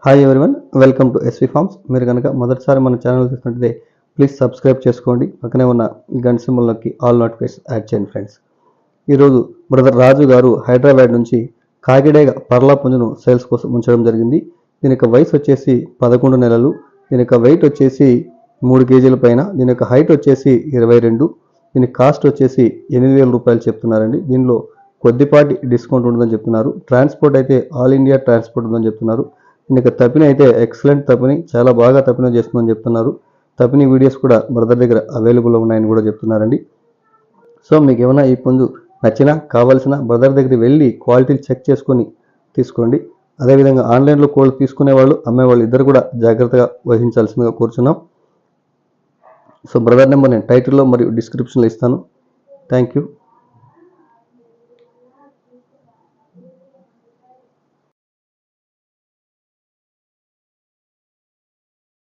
Hi everyone, welcome to SV farms. మీరు కనుక మొదటిసారి మన ఛానల్ చూసినట్లయితే ప్లీజ్ సబ్స్క్రైబ్ చేసుకోండి. పక్కనే ఉన్న గంట సింబల్లోకి ఆల్ నోటిఫికేషన్ యాడ్ చేయండి ఫ్రెండ్స్. ఈరోజు బ్రదర్ రాజు గారు హైదరాబాద్ నుంచి కాకిడేగ పర్లా పుంజును సేల్స్ కోసం ఉంచడం జరిగింది. దీని యొక్క వయసు వచ్చేసి 11 నెలలు. దీని యొక్క వెయిట్ వచ్చేసి 3 కేజీల పైన. దీని యొక్క హైట్ వచ్చేసి 22. దీని కాస్ట్ వచ్చేసి 8,000 రూపాయలు చెప్తున్నారండి. దీనిలో కొద్దిపాటి డిస్కౌంట్ ఉంటుందని చెప్తున్నారు. ట్రాన్స్పోర్ట్ అయితే ఆల్ ఇండియా ట్రాన్స్పోర్ట్ ఉందని చెప్తున్నారు. దీనికి తప్పిన అయితే ఎక్సలెంట్ తప్పిని, చాలా బాగా తప్పిన చేస్తుందని చెప్తున్నారు. తప్పిన వీడియోస్ కూడా బ్రదర్ దగ్గర అవైలబుల్ ఉన్నాయని కూడా చెప్తున్నారండి. సో మీకు ఏమైనా ఈ పుంజు నచ్చినా కావాల్సిన బ్రదర్ దగ్గరికి వెళ్ళి క్వాలిటీలు చెక్ చేసుకొని తీసుకోండి. అదేవిధంగా ఆన్లైన్లో కోళ్ళు తీసుకునే వాళ్ళు, అమ్మేవాళ్ళు ఇద్దరు కూడా జాగ్రత్తగా వహించాల్సిందిగా కోరుచున్నాం. సో బ్రదర్ నెంబర్ నేను టైటిల్లో మరియు డిస్క్రిప్షన్లో ఇస్తాను. Thank you.